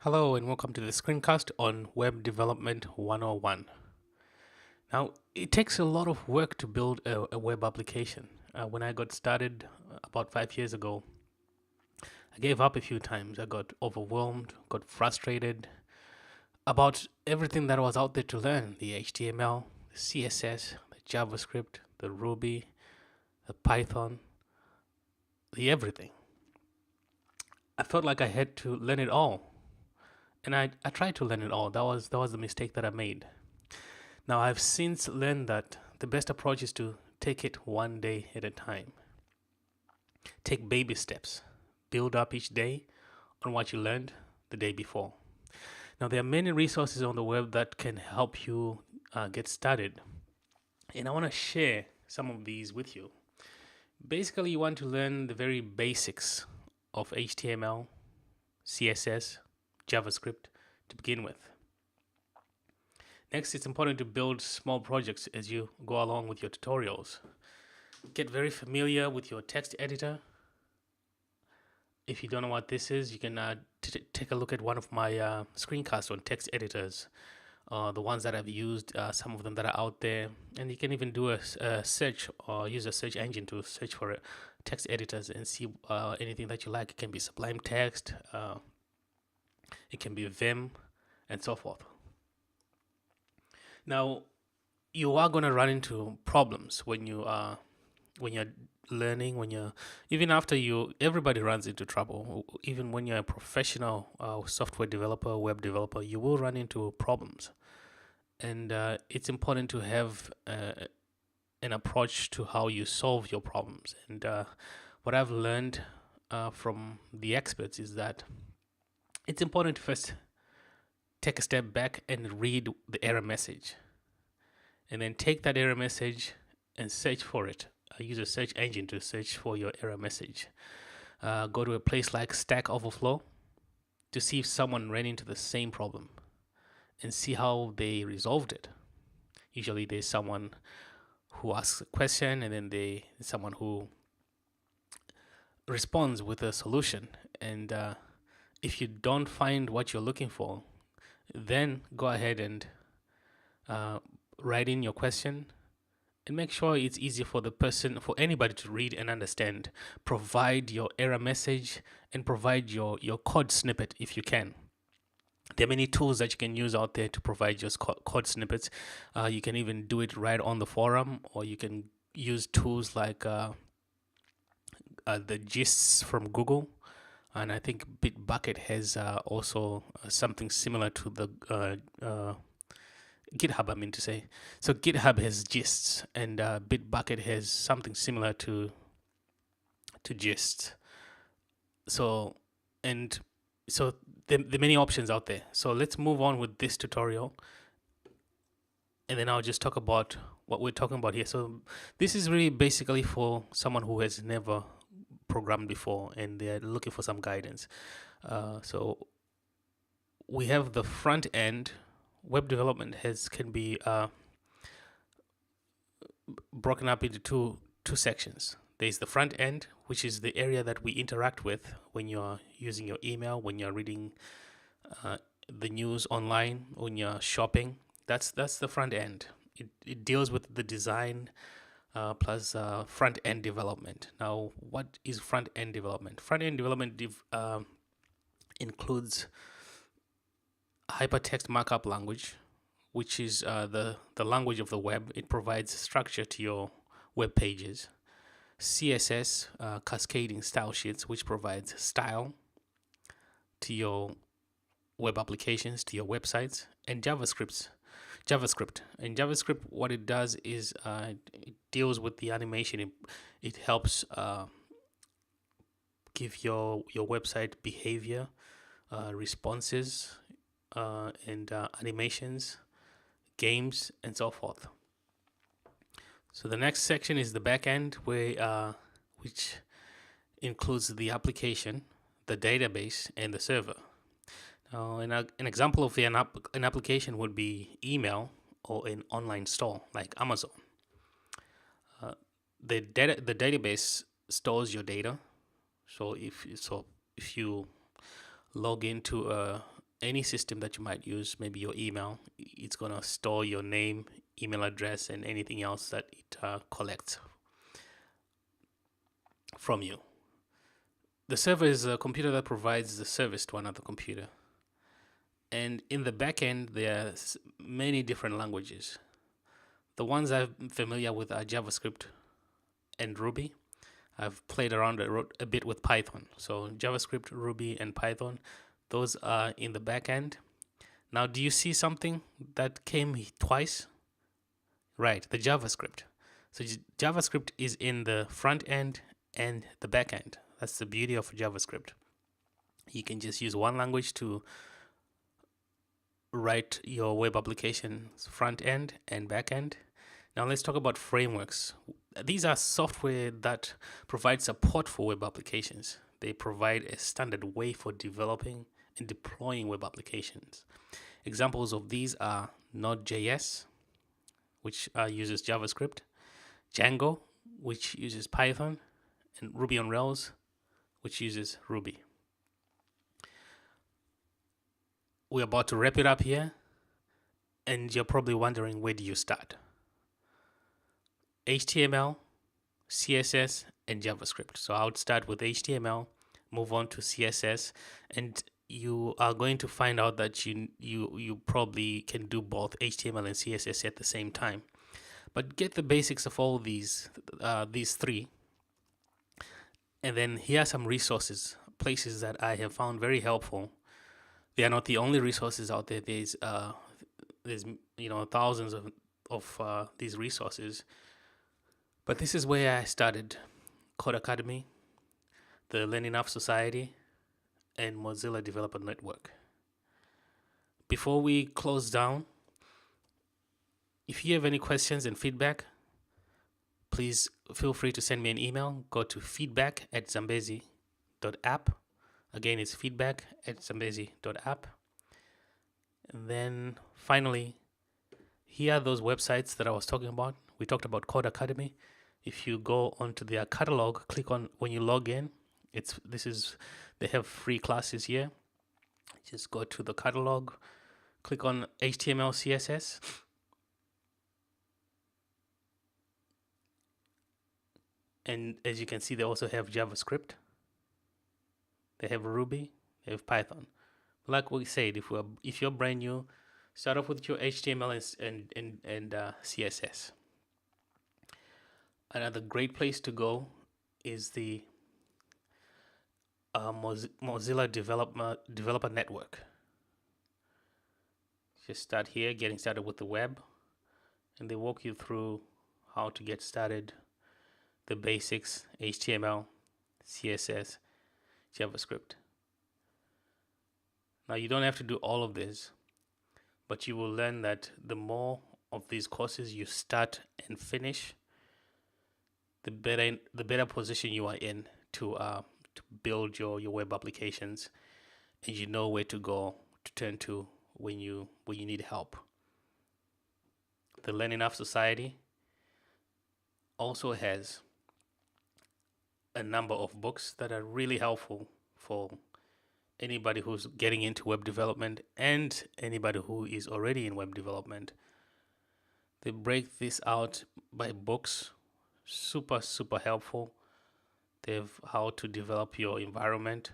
Hello and welcome to the screencast on Web Development 101. Now, it takes a lot of work to build a web application. When I got started about 5 years ago, I gave up a few times. I got overwhelmed, got frustrated about everything that was out there to learn: the HTML, the CSS, the JavaScript, the Ruby, the Python, the everything. I felt like I had to learn it all. And I tried to learn it all. That was the mistake that I made. Now, I've since learned that the best approach is to take it one day at a time. Take baby steps. Build up each day on what you learned the day before. Now, there are many resources on the web that can help you get started. And I want to share some of these with you. Basically, you want to learn the very basics of HTML, CSS, JavaScript to begin with. Next, it's important to build small projects as you go along with your tutorials. Get very familiar with your text editor. If you don't know what this is, you can take a look at one of my screencasts on text editors, the ones that I've used, some of them that are out there. And you can even do a search or use a search engine to search for text editors and see anything that you like. It can be Sublime Text, it can be Vim, and so forth. Now, you are going to run into problems when you're learning, when you're even after you everybody runs into trouble. Even when you're a professional software developer, web developer, you will run into problems. And it's important to have an approach to how you solve your problems. And what I've learned from the experts is that it's important to first take a step back and read the error message, and then take that error message and search for it. Use a search engine to search for your error message. Go to a place like Stack Overflow to see if someone ran into the same problem and see how they resolved it. Usually there's someone who asks a question, and then someone who responds with a solution. And if you don't find what you're looking for, then go ahead and write in your question and make sure it's easy for for anybody to read and understand. Provide your error message and provide your code snippet if you can. There are many tools that you can use out there to provide just code snippets. You can even do it right on the forum, or you can use tools like the gists from Google. And I think Bitbucket has also something similar to the GitHub, I mean to say. So GitHub has gists, and Bitbucket has something similar to gist. So and so there are many options out there. So let's move on with this tutorial, and then I'll just talk about what we're talking about here. So this is really basically for someone who has never programmed before and they're looking for some guidance. So we have the front end. Web development can be broken up into two sections. There's the front end, which is the area that we interact with when you're using your email, when you're reading the news online, when you're shopping. That's the front end. It deals with the design plus front end development. Now, what is front end development? Front end development includes hypertext markup language, which is the language of the web. It provides structure to your web pages. CSS, cascading style sheets, which provides style to your web applications, to your websites. And JavaScript. And JavaScript, what it does is it deals with the animation. It helps give your website behavior, responses, and animations, games, and so forth. So the next section is the backend, which includes the application, the database, and the server. Now, an example of an application would be email or an online store like Amazon. The database stores your data. So if you log into any system that you might use, maybe your email, it's going to store your name, email address, and anything else that it collects from you. The server is a computer that provides the service to another computer. And in the backend, there are many different languages. The ones I'm familiar with are JavaScript and Ruby. I've played around a bit with Python. So JavaScript, Ruby, and Python, those are in the backend. Now, do you see something that came twice? Right, the JavaScript. So JavaScript is in the front end and the back end. That's the beauty of JavaScript. You can just use one language to write your web application's front end and back end. Now let's talk about frameworks. These are software that provide support for web applications. They provide a standard way for developing and deploying web applications. Examples of these are Node.js, which uses JavaScript, Django, which uses Python, and Ruby on Rails, which uses Ruby. We're about to wrap it up here, and you're probably wondering, where do you start? HTML, CSS, and JavaScript. So I would start with HTML, move on to CSS, and you are going to find out that you probably can do both HTML and CSS at the same time. But get the basics of all these three. And then here are some resources, places that I have found very helpful. They are not the only resources out there. There's thousands of these resources. But this is where I started: Code Academy, the Learning App Society, and Mozilla Development Network. Before we close down, if you have any questions and feedback, please feel free to send me an email. Go to feedback@zambezi.app. Again, it's feedback@zambezi.app. And then finally, here are those websites that I was talking about. We talked about Code Academy. If you go onto their catalog, click on when you log in. They have free classes here. Just go to the catalog, click on HTML, CSS. And as you can see, they also have JavaScript. They have Ruby. They have Python. Like we said, if you're brand new, start off with your HTML and CSS. Another great place to go is the Mozilla Developer Network. Just start here, getting started with the web, and they walk you through how to get started, the basics: HTML, CSS, JavaScript. Now, you don't have to do all of this, but you will learn that the more of these courses you start and finish, the better position you are in to build your web applications, and you know where to go to turn to when you need help. The Learning App Society also has a number of books that are really helpful for anybody who's getting into web development and anybody who is already in web development. They break this out by books. Super helpful. They have how to develop your environment.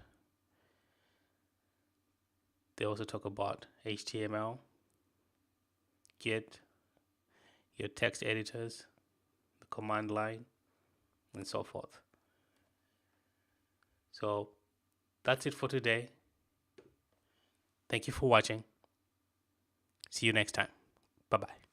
They also talk about HTML, Git, your text editors, the command line, and so forth. So that's it for today. Thank you for watching. See you next time. Bye-bye.